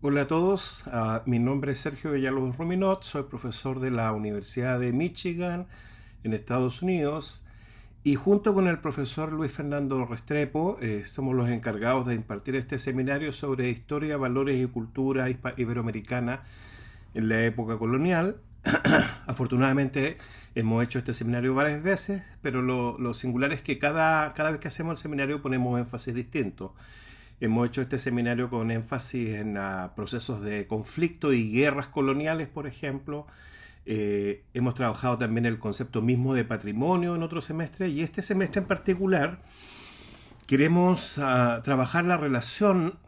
Hola a todos, mi nombre es Sergio Villalobos Ruminot, soy profesor de la Universidad de Michigan en Estados Unidos y junto con el profesor Luis Fernando Restrepo somos los encargados de impartir este seminario sobre historia, valores y cultura iberoamericana en la época colonial. Afortunadamente hemos hecho este seminario varias veces, pero lo singular es que cada vez que hacemos el seminario ponemos énfasis distinto. Hemos hecho este seminario con énfasis en procesos de conflicto y guerras coloniales, por ejemplo. Hemos trabajado también el concepto mismo de patrimonio en otro semestre y este semestre en particular queremos trabajar la relación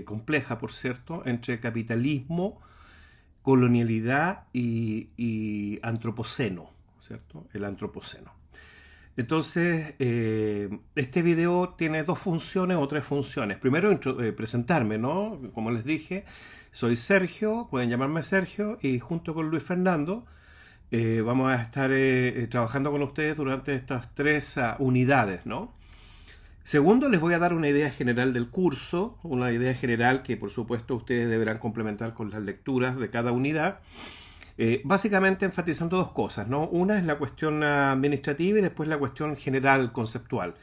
compleja, por cierto, entre capitalismo, colonialidad y antropoceno, ¿cierto? El antropoceno. Entonces, este video tiene dos funciones o tres funciones. Primero, presentarme, ¿no? Como les dije, soy Sergio, pueden llamarme Sergio, y junto con Luis Fernando vamos a estar trabajando con ustedes durante estas tres unidades, ¿no? Segundo, les voy a dar una idea general del curso, una idea general que por supuesto ustedes deberán complementar con las lecturas de cada unidad. Básicamente enfatizando dos cosas, ¿no? Una es la cuestión administrativa y después la cuestión general, conceptual.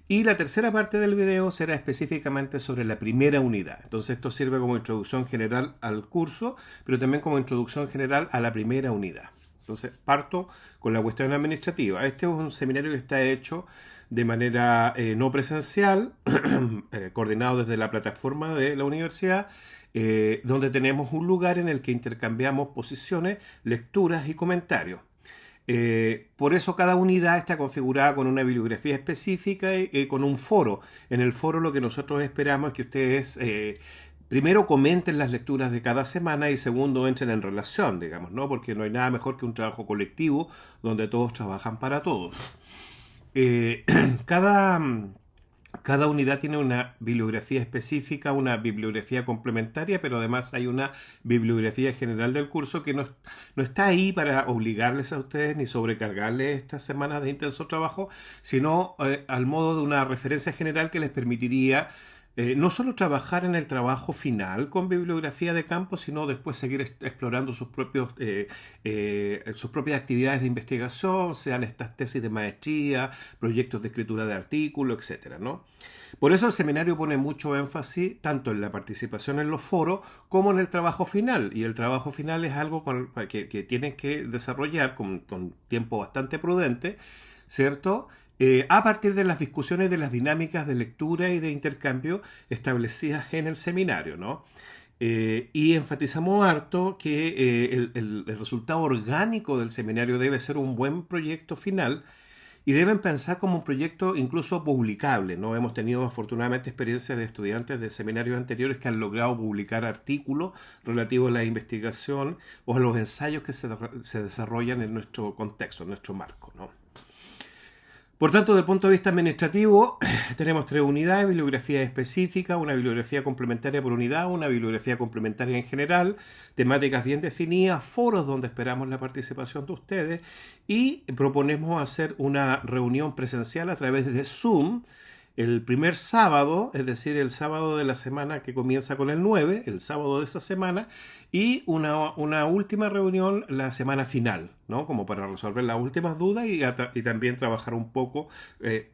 Y la tercera parte del video será específicamente sobre la primera unidad. Entonces esto sirve como introducción general al curso, pero también como introducción general a la primera unidad. Entonces parto con la cuestión administrativa. Este es un seminario que está hecho de manera no presencial, coordinado desde la plataforma de la universidad, donde tenemos un lugar en el que intercambiamos posiciones, lecturas y comentarios. Por eso cada unidad está configurada con una bibliografía específica y con un foro. En el foro lo que nosotros esperamos es que ustedes primero comenten las lecturas de cada semana y segundo entren en relación, digamos, ¿no? Porque no hay nada mejor que un trabajo colectivo donde todos trabajan para todos. Eh, cada, cada unidad tiene una bibliografía específica, una bibliografía complementaria, pero además hay una bibliografía general del curso que no está ahí para obligarles a ustedes ni sobrecargarles estas semanas de intenso trabajo, sino al modo de una referencia general que les permitiría no solo trabajar en el trabajo final con bibliografía de campo, sino después seguir explorando sus propias actividades de investigación, sean estas tesis de maestría, proyectos de escritura de artículos, etcétera, ¿no? Por eso el seminario pone mucho énfasis tanto en la participación en los foros como en el trabajo final. Y el trabajo final es algo que tienen que desarrollar con tiempo bastante prudente, ¿cierto? A partir de las discusiones de las dinámicas de lectura y de intercambio establecidas en el seminario, ¿no? Y enfatizamos harto que el resultado orgánico del seminario debe ser un buen proyecto final y deben pensar como un proyecto incluso publicable, ¿no? Hemos tenido afortunadamente experiencias de estudiantes de seminarios anteriores que han logrado publicar artículos relativos a la investigación o a los ensayos que se desarrollan en nuestro contexto, en nuestro marco, ¿no? Por tanto, desde el punto de vista administrativo, tenemos tres unidades: bibliografía específica, una bibliografía complementaria por unidad, una bibliografía complementaria en general, temáticas bien definidas, foros donde esperamos la participación de ustedes y proponemos hacer una reunión presencial a través de Zoom el primer sábado, es decir, el sábado de la semana que comienza con el 9, el sábado de esa semana, y una última reunión la semana final, ¿no? Como para resolver las últimas dudas y también trabajar un poco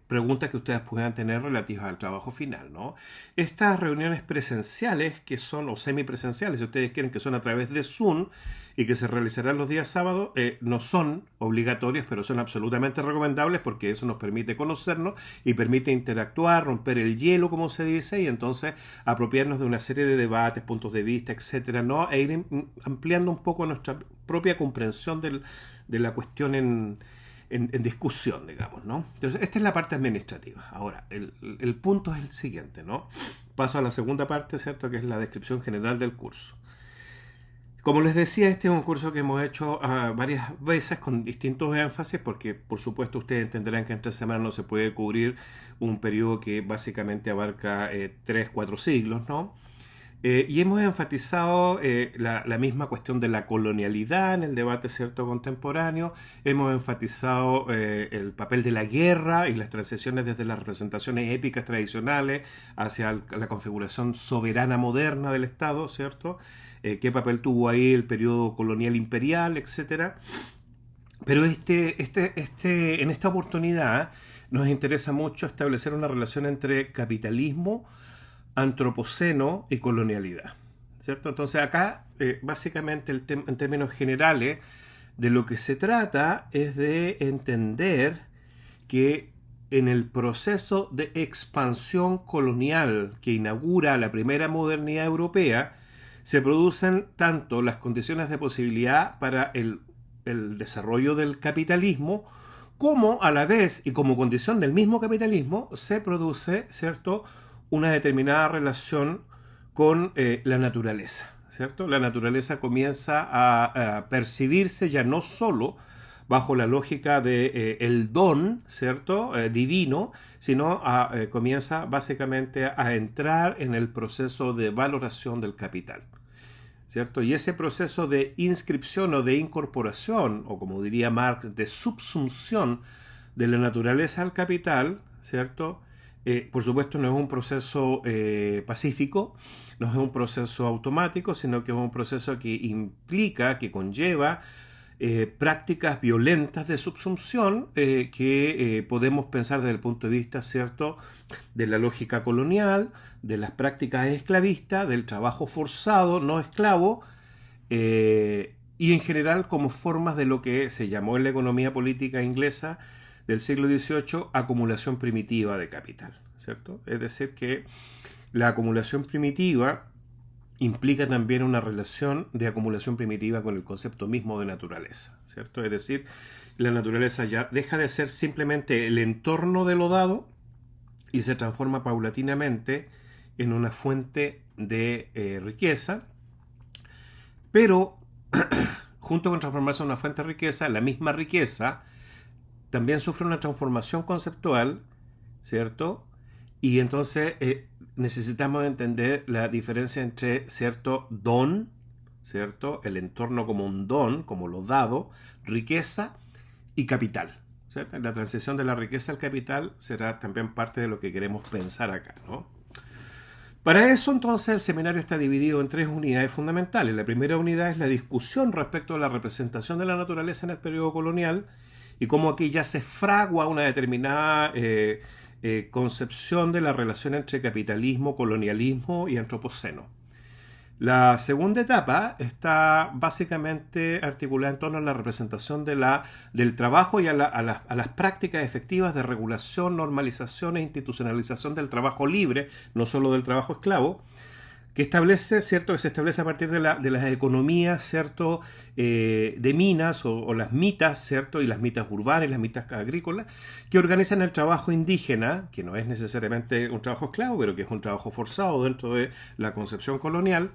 preguntas que ustedes puedan tener relativas al trabajo final, ¿no? Estas reuniones presenciales, que son, o semipresenciales, si ustedes quieren, que son a través de Zoom y que se realizarán los días sábados, no son obligatorias, pero son absolutamente recomendables porque eso nos permite conocernos y permite interactuar, romper el hielo, como se dice, y entonces apropiarnos de una serie de debates, puntos de vista, etcétera, ¿no? E ir ampliando un poco nuestra propia comprensión de la cuestión en discusión, digamos, ¿no? Entonces, esta es la parte administrativa. Ahora, el punto es el siguiente, ¿no? Paso a la segunda parte, ¿cierto? Que es la descripción general del curso. Como les decía, este es un curso que hemos hecho varias veces con distintos énfasis, porque por supuesto ustedes entenderán que en 3 semanas no se puede cubrir un periodo que básicamente abarca 3, 4 siglos, ¿no? Y hemos enfatizado la misma cuestión de la colonialidad en el debate cierto contemporáneo. Hemos enfatizado el papel de la guerra y las transiciones desde las representaciones épicas tradicionales hacia la configuración soberana moderna del Estado, ¿cierto? Qué papel tuvo ahí el periodo colonial imperial, etcétera. Pero en esta oportunidad nos interesa mucho establecer una relación entre capitalismo, antropoceno y colonialidad, ¿cierto? Entonces acá, básicamente, en términos generales, de lo que se trata es de entender que en el proceso de expansión colonial que inaugura la primera modernidad europea, se producen tanto las condiciones de posibilidad para el desarrollo del capitalismo, como a la vez y como condición del mismo capitalismo se produce, ¿cierto?, una determinada relación con la naturaleza, ¿cierto? La naturaleza comienza a percibirse ya no solo bajo la lógica de el don, ¿cierto?, divino, sino comienza básicamente a entrar en el proceso de valoración del capital, ¿cierto? Y ese proceso de inscripción o de incorporación, o como diría Marx, de subsunción de la naturaleza al capital, ¿cierto? Por supuesto no es un proceso pacífico, no es un proceso automático, sino que es un proceso que implica, que conlleva prácticas violentas de subsunción que podemos pensar desde el punto de vista, ¿cierto?, de la lógica colonial, de las prácticas esclavistas, del trabajo forzado, no esclavo, y en general como formas de lo que se llamó en la economía política inglesa del siglo XVIII acumulación primitiva de capital, ¿cierto? Es decir, que la acumulación primitiva implica también una relación de acumulación primitiva con el concepto mismo de naturaleza, ¿cierto? Es decir, la naturaleza ya deja de ser simplemente el entorno de lo dado y se transforma paulatinamente en una fuente de riqueza, pero junto con transformarse en una fuente de riqueza, la misma riqueza también sufre una transformación conceptual, ¿cierto? Y entonces necesitamos entender la diferencia entre cierto don, ¿cierto?, el entorno como un don, como lo dado, riqueza y capital, ¿cierto? La transición de la riqueza al capital será también parte de lo que queremos pensar acá, ¿no? Para eso, entonces, el seminario está dividido en tres unidades fundamentales. La primera unidad es la discusión respecto a la representación de la naturaleza en el periodo colonial y cómo aquí ya se fragua una determinada concepción de la relación entre capitalismo, colonialismo y antropoceno. La segunda etapa está básicamente articulada en torno a la representación del trabajo y a las prácticas efectivas de regulación, normalización e institucionalización del trabajo libre, no solo del trabajo esclavo, que establece, ¿cierto?, que se establece a partir de las economías, ¿cierto?, de minas o las mitas, ¿cierto?, y las mitas urbanas y las mitas agrícolas, que organizan el trabajo indígena, que no es necesariamente un trabajo esclavo, pero que es un trabajo forzado dentro de la concepción colonial,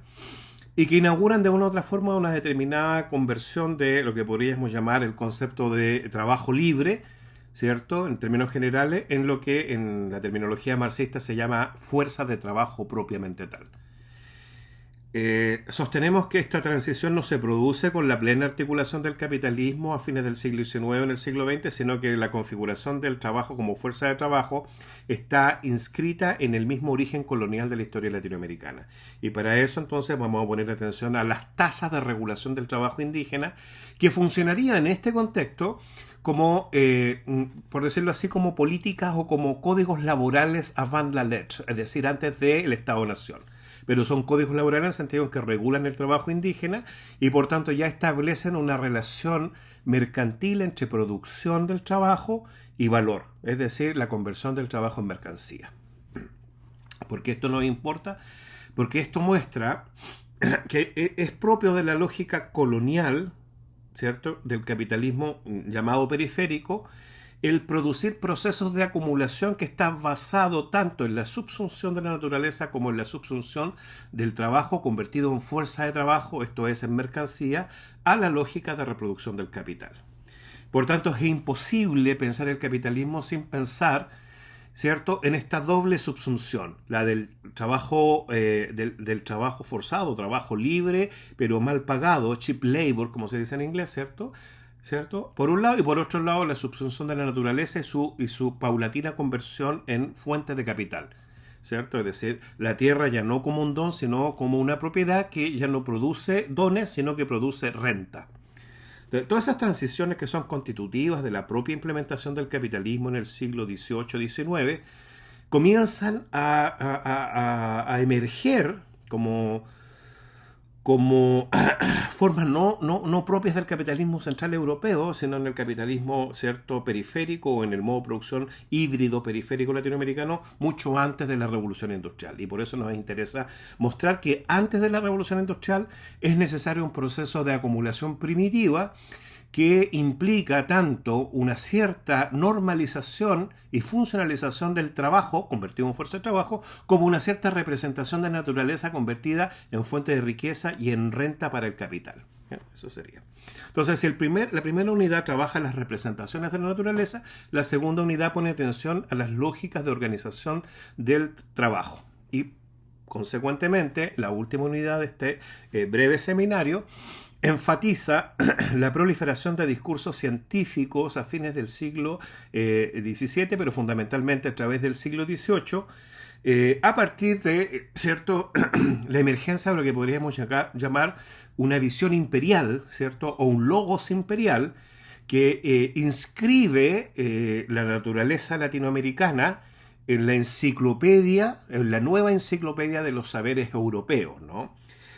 y que inauguran de una u otra forma una determinada conversión de lo que podríamos llamar el concepto de trabajo libre, ¿cierto?, en términos generales, en lo que en la terminología marxista se llama fuerza de trabajo propiamente tal. Sostenemos que esta transición no se produce con la plena articulación del capitalismo a fines del siglo XIX en el siglo XX, sino que la configuración del trabajo como fuerza de trabajo está inscrita en el mismo origen colonial de la historia latinoamericana. Y para eso entonces vamos a poner atención a las tasas de regulación del trabajo indígena que funcionarían en este contexto como, por decirlo así, como políticas o como códigos laborales avant la lettre, es decir, antes del Estado-Nación. Pero son códigos laborales en el sentido en que regulan el trabajo indígena y por tanto ya establecen una relación mercantil entre producción del trabajo y valor, es decir, la conversión del trabajo en mercancía. ¿Por qué esto nos importa? Porque esto muestra que es propio de la lógica colonial, ¿cierto?, del capitalismo llamado periférico, el producir procesos de acumulación que está basado tanto en la subsunción de la naturaleza como en la subsunción del trabajo convertido en fuerza de trabajo, esto es, en mercancía, a la lógica de reproducción del capital. Por tanto, es imposible pensar el capitalismo sin pensar, ¿cierto? En esta doble subsunción, la del trabajo, del trabajo forzado, trabajo libre, pero mal pagado, cheap labor, como se dice en inglés, ¿cierto? ¿Cierto? Por un lado, y por otro lado, la subsunción de la naturaleza y su paulatina conversión en fuente de capital, ¿cierto? Es decir, la tierra ya no como un don, sino como una propiedad que ya no produce dones, sino que produce renta. Entonces, todas esas transiciones que son constitutivas de la propia implementación del capitalismo en el siglo XVIII-XIX comienzan a emerger como formas no propias del capitalismo central europeo, sino en el capitalismo, cierto, periférico o en el modo de producción híbrido periférico latinoamericano mucho antes de la revolución industrial. Y por eso nos interesa mostrar que antes de la revolución industrial es necesario un proceso de acumulación primitiva que implica tanto una cierta normalización y funcionalización del trabajo, convertido en fuerza de trabajo, como una cierta representación de naturaleza convertida en fuente de riqueza y en renta para el capital. Eso sería. Entonces, si la primera unidad trabaja las representaciones de la naturaleza, la segunda unidad pone atención a las lógicas de organización del trabajo. Y, consecuentemente, la última unidad de este breve seminario enfatiza la proliferación de discursos científicos a fines del siglo XVII, pero fundamentalmente a través del siglo XVIII, a partir de, ¿cierto?, la emergencia de lo que podríamos llamar una visión imperial, ¿cierto?, o un logos imperial que inscribe la naturaleza latinoamericana en la enciclopedia, en la nueva enciclopedia de los saberes europeos, ¿no?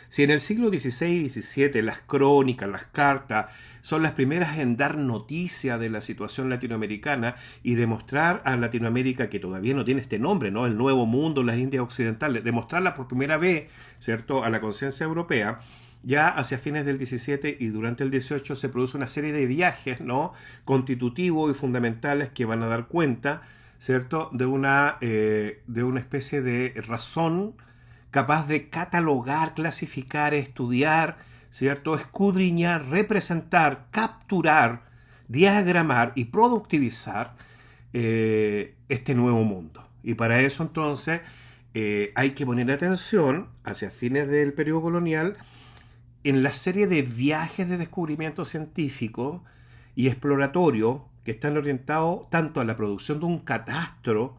Si en el siglo XVI y XVII las crónicas, las cartas, son las primeras en dar noticia de la situación latinoamericana y demostrar a Latinoamérica, que todavía no tiene este nombre, ¿no?, el Nuevo Mundo, las Indias Occidentales, demostrarla por primera vez, ¿cierto?, a la conciencia europea, ya hacia fines del XVII y durante el XVIII se produce una serie de viajes, ¿no?, constitutivos y fundamentales que van a dar cuenta, ¿cierto?, de una especie de razón capaz de catalogar, clasificar, estudiar, ¿cierto?, escudriñar, representar, capturar, diagramar y productivizar este nuevo mundo. Y para eso entonces hay que poner atención hacia fines del periodo colonial en la serie de viajes de descubrimiento científico y exploratorio que están orientados tanto a la producción de un catastro,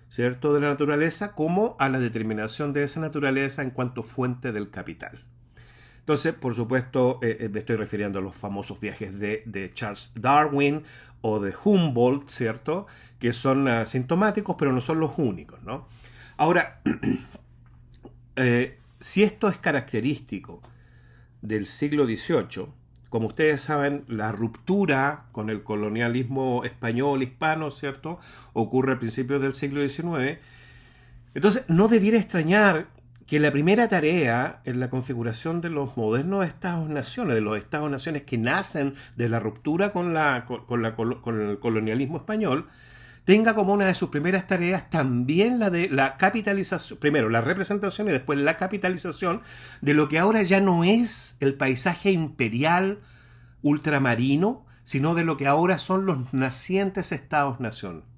¿cierto?, de la naturaleza, como a la determinación de esa naturaleza en cuanto fuente del capital. Entonces, por supuesto, me estoy refiriendo a los famosos viajes de Charles Darwin o de Humboldt, ¿cierto?, que son sintomáticos, pero no son los únicos, ¿no? Ahora, si esto es característico del siglo XVIII, como ustedes saben, la ruptura con el colonialismo español, hispano, ¿cierto?, ocurre a principios del siglo XIX. Entonces, no debiera extrañar que la primera tarea en la configuración de los modernos Estados-naciones, de los Estados-naciones que nacen de la ruptura con el colonialismo español, tenga como una de sus primeras tareas también la de la capitalización, primero la representación y después la capitalización de lo que ahora ya no es el paisaje imperial ultramarino, sino de lo que ahora son los nacientes estados-nación.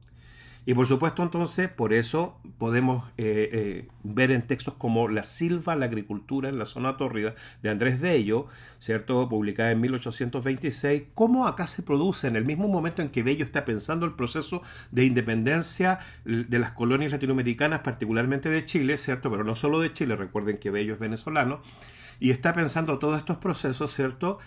Y por supuesto entonces, por eso podemos ver en textos como La Silva, la agricultura en la zona tórrida, de Andrés Bello, ¿cierto?, publicada en 1826, cómo acá se produce en el mismo momento en que Bello está pensando el proceso de independencia de las colonias latinoamericanas, particularmente de Chile, ¿cierto?, pero no solo de Chile, recuerden que Bello es venezolano, y está pensando todos estos procesos, ¿cierto?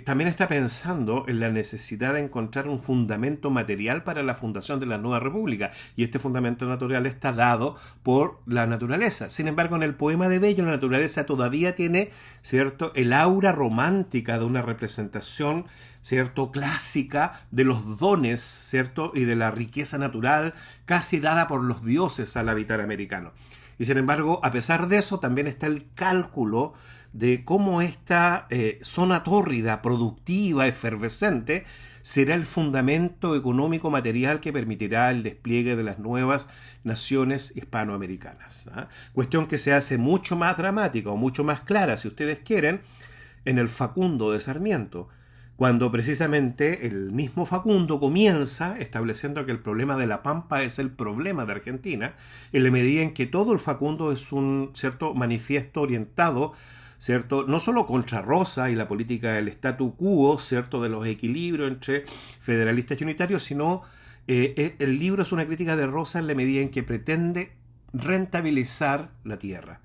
También está pensando en la necesidad de encontrar un fundamento material para la fundación de la nueva república, y este fundamento natural está dado por la naturaleza. Sin embargo, en el poema de Bello, la naturaleza todavía tiene, ¿cierto?, el aura romántica de una representación, ¿cierto?, clásica de los dones, ¿cierto?, y de la riqueza natural casi dada por los dioses al habitar americano. Y sin embargo, a pesar de eso, también está el cálculo de cómo esta zona tórrida, productiva, efervescente, será el fundamento económico material que permitirá el despliegue de las nuevas naciones hispanoamericanas, ¿ah? Cuestión que se hace mucho más dramática o mucho más clara, si ustedes quieren, en el Facundo de Sarmiento, cuando precisamente el mismo Facundo comienza estableciendo que el problema de la Pampa es el problema de Argentina, en la medida en que todo el Facundo es un cierto manifiesto orientado, ¿cierto? No solo contra Rosa y la política del statu quo, ¿cierto? De los equilibrios entre federalistas y unitarios, sino el libro es una crítica de Rosa en la medida en que pretende rentabilizar la tierra.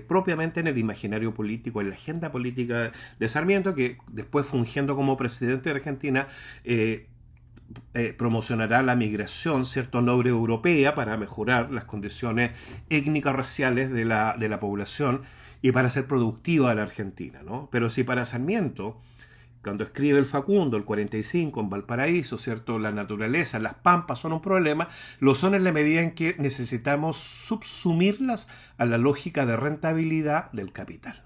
Propiamente en el imaginario político, en la agenda política de Sarmiento, que después fungiendo como presidente de Argentina, promocionará la migración, ¿cierto?, noble europea para mejorar las condiciones étnicas raciales de la población y para ser productiva la Argentina, ¿no? Pero si para Sarmiento, cuando escribe el Facundo, el 45, en Valparaíso, ¿cierto?, la naturaleza, las pampas son un problema, lo son en la medida en que necesitamos subsumirlas a la lógica de rentabilidad del capital.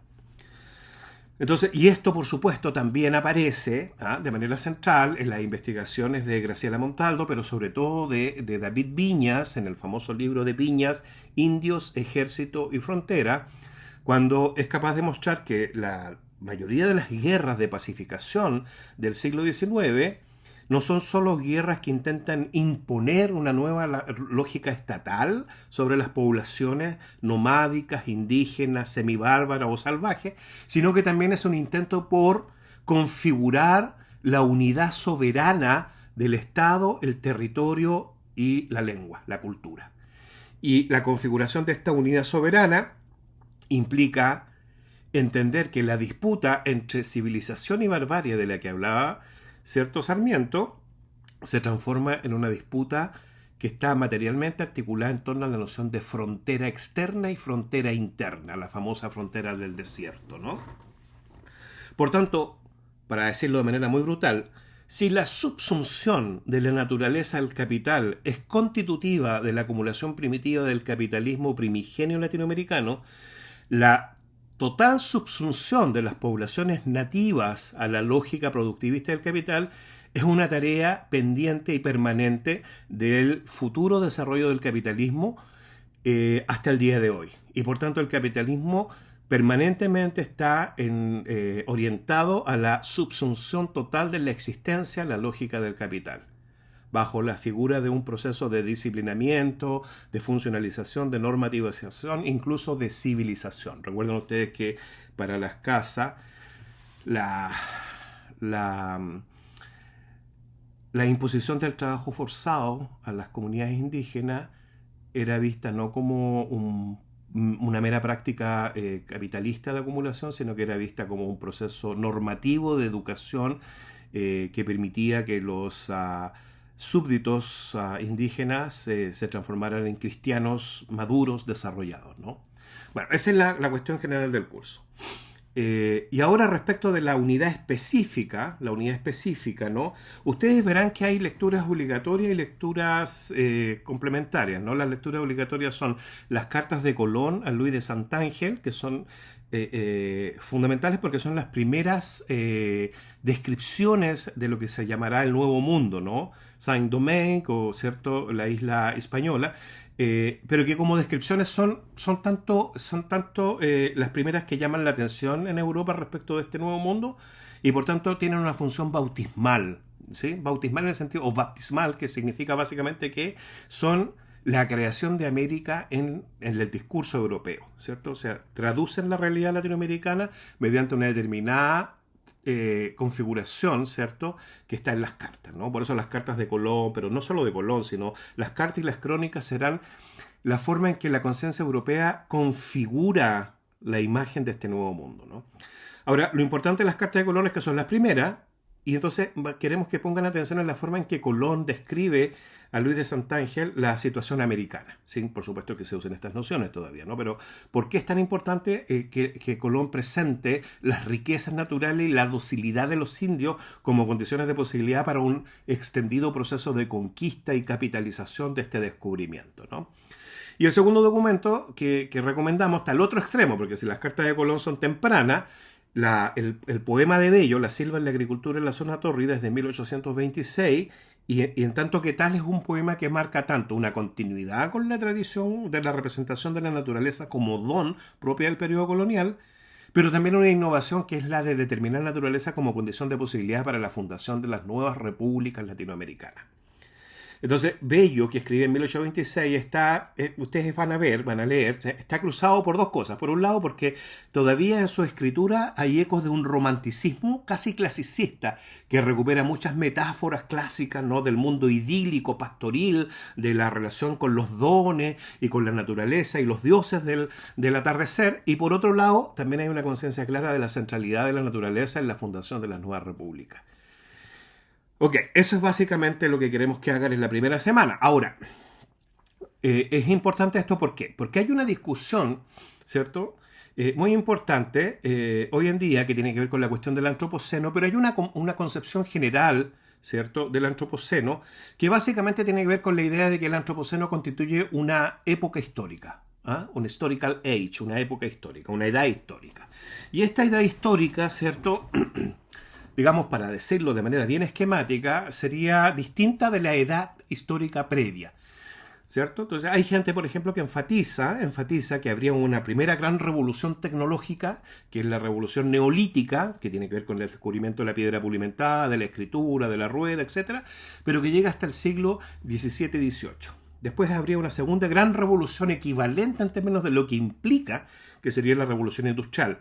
Entonces, y esto por supuesto también aparece de manera central en las investigaciones de Graciela Montaldo, pero sobre todo de David Viñas, en el famoso libro de Viñas, Indios, Ejército y Frontera, cuando es capaz de mostrar que la mayoría de las guerras de pacificación del siglo XIX no son solo guerras que intentan imponer una nueva lógica estatal sobre las poblaciones nomádicas, indígenas, semibárbaras o salvajes, sino que también es un intento por configurar la unidad soberana del Estado, el territorio y la lengua, la cultura. Y la configuración de esta unidad soberana implica entender que la disputa entre civilización y barbarie de la que hablaba cierto Sarmiento se transforma en una disputa que está materialmente articulada en torno a la noción de frontera externa y frontera interna, la famosa frontera del desierto, ¿no? Por tanto, para decirlo de manera muy brutal, si la subsunción de la naturaleza al capital es constitutiva de la acumulación primitiva del capitalismo primigenio latinoamericano, la total subsunción de las poblaciones nativas a la lógica productivista del capital es una tarea pendiente y permanente del futuro desarrollo del capitalismo hasta el día de hoy. Y por tanto el capitalismo permanentemente está orientado a la subsunción total de la existencia a la lógica del capital, bajo la figura de un proceso de disciplinamiento, de funcionalización, de normativización, incluso de civilización. Recuerden ustedes que para las casas la imposición del trabajo forzado a las comunidades indígenas era vista no como una mera práctica capitalista de acumulación, sino que era vista como un proceso normativo de educación que permitía que los súbditos indígenas se transformaran en cristianos maduros, desarrollados, ¿no? Bueno, esa es la cuestión general del curso. Y ahora respecto de la unidad específica, ¿no? Ustedes verán que hay lecturas obligatorias y lecturas complementarias, ¿no? Las lecturas obligatorias son las cartas de Colón a Luis de Santángel, que son fundamentales porque son las primeras descripciones de lo que se llamará el Nuevo Mundo, ¿no? Saint-Domingue o cierto, la isla española, pero que como descripciones son tanto las primeras que llaman la atención en Europa respecto de este Nuevo Mundo y por tanto tienen una función bautismal, ¿sí? Bautismal en el sentido, o baptismal, que significa básicamente que son la creación de América en el discurso europeo, ¿cierto? O sea, traducen la realidad latinoamericana mediante una determinada configuración, ¿cierto?, que está en las cartas, ¿no? Por eso las cartas de Colón, pero no solo de Colón, sino las cartas y las crónicas serán la forma en que la conciencia europea configura la imagen de este nuevo mundo, ¿no? Ahora, lo importante de las cartas de Colón es que son las primeras, y entonces queremos que pongan atención en la forma en que Colón describe a Luis de Santángel la situación americana. Sí, por supuesto que se usan estas nociones todavía, ¿no? Pero ¿por qué es tan importante que Colón presente las riquezas naturales y la docilidad de los indios como condiciones de posibilidad para un extendido proceso de conquista y capitalización de este descubrimiento, ¿no? Y el segundo documento que recomendamos está al otro extremo, porque si las cartas de Colón son tempranas, el poema de Bello, La Silva en la Agricultura en la Zona Tórrida, es de 1826, y en tanto que tal es un poema que marca tanto una continuidad con la tradición de la representación de la naturaleza como don propia del periodo colonial, pero también una innovación que es la de determinar naturaleza como condición de posibilidad para la fundación de las nuevas repúblicas latinoamericanas. Entonces, Bello, que escribe en 1826, está, ustedes van a ver, van a leer, está cruzado por dos cosas. Por un lado, porque todavía en su escritura hay ecos de un romanticismo casi clasicista, que recupera muchas metáforas clásicas, ¿no?, del mundo idílico, pastoril, de la relación con los dones y con la naturaleza y los dioses del atardecer. Y por otro lado, también hay una conciencia clara de la centralidad de la naturaleza en la fundación de las nuevas repúblicas. Ok, eso es básicamente lo que queremos que hagan en la primera semana. Ahora, es importante esto, ¿por qué? Porque hay una discusión, ¿cierto? Muy importante hoy en día que tiene que ver con la cuestión del antropoceno, pero hay una concepción general, ¿cierto?, del antropoceno, que básicamente tiene que ver con la idea de que el antropoceno constituye una época histórica. ¿Ah? Un historical age, una época histórica, una edad histórica. Y esta edad histórica, ¿cierto?, digamos, para decirlo de manera bien esquemática, sería distinta de la edad histórica previa, ¿cierto? Entonces hay gente, por ejemplo, que enfatiza que habría una primera gran revolución tecnológica, que es la revolución neolítica, que tiene que ver con el descubrimiento de la piedra pulimentada, de la escritura, de la rueda, etc., pero que llega hasta el siglo XVII-XVIII. Después habría una segunda gran revolución equivalente en términos de lo que implica, que sería la revolución industrial.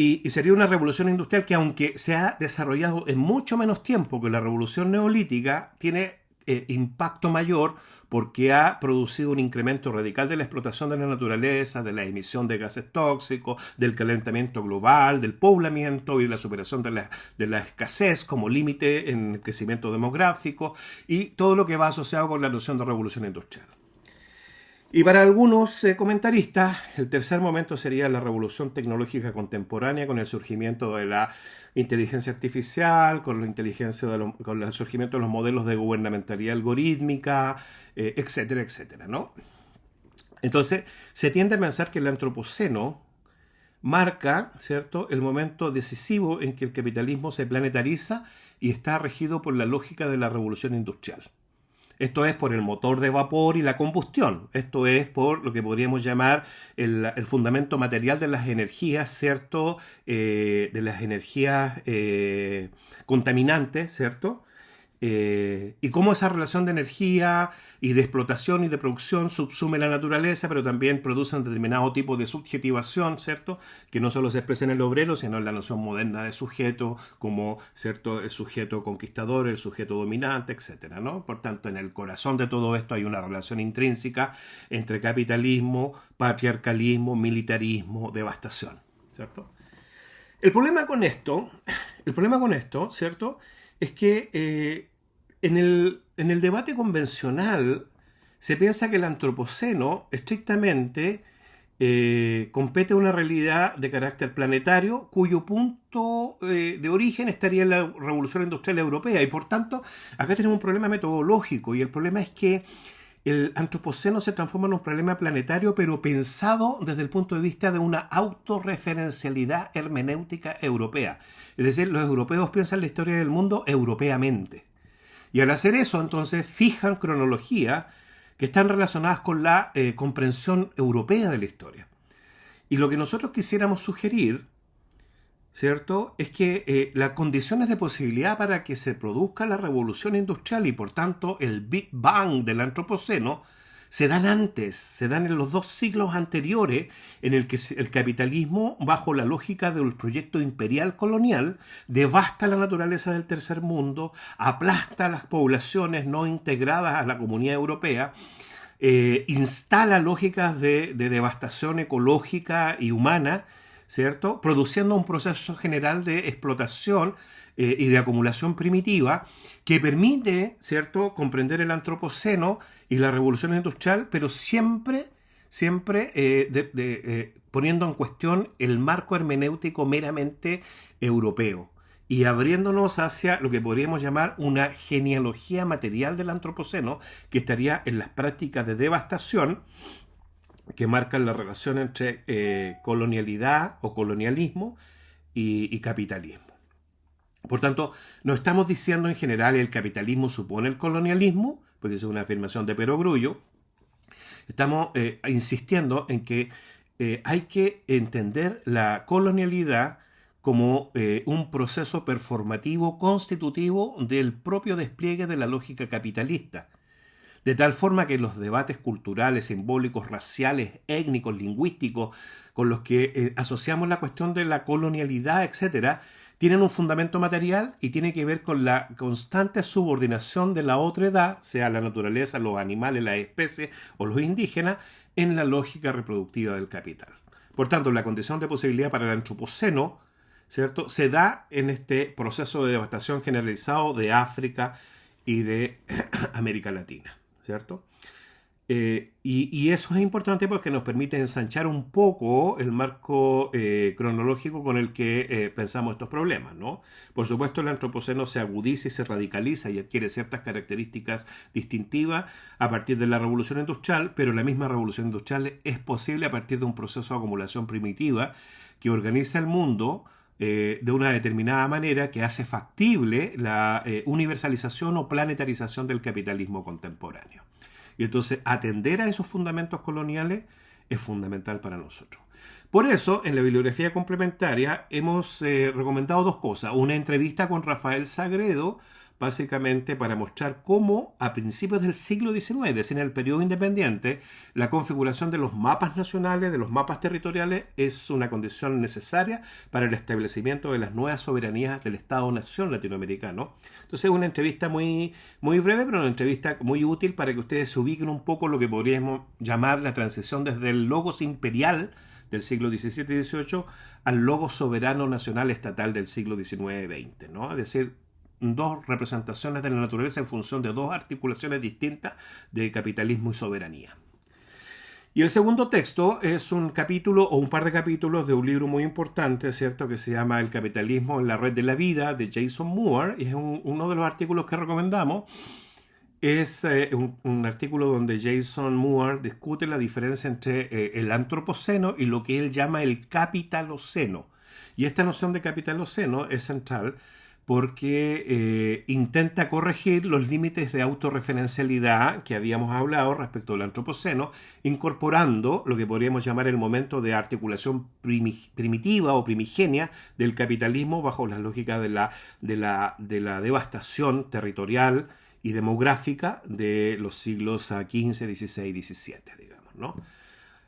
Y sería una revolución industrial que, aunque se ha desarrollado en mucho menos tiempo que la revolución neolítica, tiene impacto mayor porque ha producido un incremento radical de la explotación de la naturaleza, de la emisión de gases tóxicos, del calentamiento global, del poblamiento y de la superación de la escasez como límite en el crecimiento demográfico y todo lo que va asociado con la noción de revolución industrial. Y para algunos comentaristas, el tercer momento sería la revolución tecnológica contemporánea con el surgimiento de la inteligencia artificial, con el surgimiento de los modelos de gubernamentalidad algorítmica, etcétera, etcétera, ¿no? Entonces, se tiende a pensar que el antropoceno marca, ¿cierto?, el momento decisivo en que el capitalismo se planetariza y está regido por la lógica de la revolución industrial. Esto es por el motor de vapor y la combustión. Esto es por lo que podríamos llamar el fundamento material de las energías, ¿cierto? De las energías contaminantes, ¿cierto? Y cómo esa relación de energía y de explotación y de producción subsume la naturaleza, pero también produce un determinado tipo de subjetivación, ¿cierto?, que no solo se expresa en el obrero, sino en la noción moderna de sujeto, como, ¿cierto?, el sujeto conquistador, el sujeto dominante, etcétera, ¿no? Por tanto, en el corazón de todo esto hay una relación intrínseca entre capitalismo, patriarcalismo, militarismo, devastación, ¿cierto? El problema con esto, ¿cierto?, es que en el debate convencional se piensa que el antropoceno estrictamente compete a una realidad de carácter planetario cuyo punto de origen estaría en la Revolución Industrial Europea. Y por tanto, acá tenemos un problema metodológico y el problema es que el antropoceno se transforma en un problema planetario, pero pensado desde el punto de vista de una autorreferencialidad hermenéutica europea. Es decir, los europeos piensan la historia del mundo europeamente. Y al hacer eso, entonces, fijan cronologías que están relacionadas con la comprensión europea de la historia. Y lo que nosotros quisiéramos sugerir, ¿cierto?, es que las condiciones de posibilidad para que se produzca la revolución industrial y por tanto el Big Bang del antropoceno se dan en los 2 siglos anteriores en el que el capitalismo, bajo la lógica del proyecto imperial colonial, devasta la naturaleza del tercer mundo, aplasta a las poblaciones no integradas a la comunidad europea, instala lógicas de devastación ecológica y humana, ¿cierto?, produciendo un proceso general de explotación y de acumulación primitiva que permite, ¿cierto?, comprender el antropoceno y la revolución industrial, pero siempre poniendo en cuestión el marco hermenéutico meramente europeo y abriéndonos hacia lo que podríamos llamar una genealogía material del antropoceno que estaría en las prácticas de devastación que marcan la relación entre colonialidad o colonialismo y capitalismo. Por tanto, no estamos diciendo en general el capitalismo supone el colonialismo, porque es una afirmación de perogrullo. Estamos insistiendo en que hay que entender la colonialidad como un proceso performativo constitutivo del propio despliegue de la lógica capitalista. De tal forma que los debates culturales, simbólicos, raciales, étnicos, lingüísticos, con los que asociamos la cuestión de la colonialidad, etcétera, tienen un fundamento material y tiene que ver con la constante subordinación de la otredad, sea la naturaleza, los animales, las especies o los indígenas, en la lógica reproductiva del capital. Por tanto, la condición de posibilidad para el antropoceno, ¿cierto?, se da en este proceso de devastación generalizado de África y de América Latina, ¿cierto? Y eso es importante porque nos permite ensanchar un poco el marco cronológico con el que pensamos estos problemas, ¿no? Por supuesto, el antropoceno se agudiza y se radicaliza y adquiere ciertas características distintivas a partir de la revolución industrial, pero la misma revolución industrial es posible a partir de un proceso de acumulación primitiva que organiza el mundo de una determinada manera que hace factible la universalización o planetarización del capitalismo contemporáneo. Y entonces atender a esos fundamentos coloniales es fundamental para nosotros. Por eso, en la bibliografía complementaria hemos recomendado dos cosas. Una entrevista con Rafael Sagredo, básicamente para mostrar cómo a principios del siglo XIX, es decir, en el periodo independiente, la configuración de los mapas nacionales, de los mapas territoriales, es una condición necesaria para el establecimiento de las nuevas soberanías del Estado-nación latinoamericano. Entonces es una entrevista muy, muy breve, pero una entrevista muy útil para que ustedes se ubiquen un poco lo que podríamos llamar la transición desde el logos imperial del siglo XVII y XVIII al logos soberano nacional estatal del siglo XIX y XX, ¿no? Es decir, dos representaciones de la naturaleza en función de dos articulaciones distintas de capitalismo y soberanía. Y el segundo texto es un capítulo o un par de capítulos de un libro muy importante, ¿cierto?, que se llama El capitalismo en la red de la vida, de Jason Moore, y es uno de los artículos que recomendamos. Es un artículo donde Jason Moore discute la diferencia entre el antropoceno y lo que él llama el capitaloceno. Y esta noción de capitaloceno es central porque intenta corregir los límites de autorreferencialidad que habíamos hablado respecto al antropoceno, incorporando lo que podríamos llamar el momento de articulación primitiva o primigenia del capitalismo bajo las lógicas de la devastación territorial y demográfica de los siglos XV, XVI y XVII, digamos, ¿no?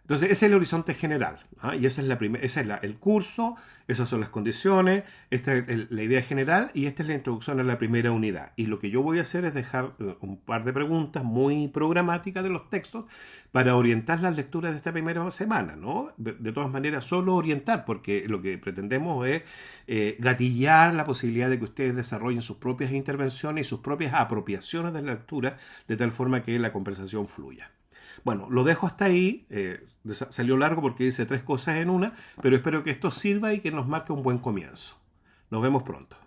Entonces, ese es el horizonte general, ¿ah? Y esa es el curso, esas son las condiciones, esta es la idea general y esta es la introducción a la primera unidad. Y lo que yo voy a hacer es dejar un par de preguntas muy programáticas de los textos para orientar las lecturas de esta primera semana, ¿no? De todas maneras, solo orientar, porque lo que pretendemos es gatillar la posibilidad de que ustedes desarrollen sus propias intervenciones y sus propias apropiaciones de la lectura, de tal forma que la conversación fluya. Bueno, lo dejo hasta ahí, salió largo porque dice tres cosas en una, pero espero que esto sirva y que nos marque un buen comienzo. Nos vemos pronto.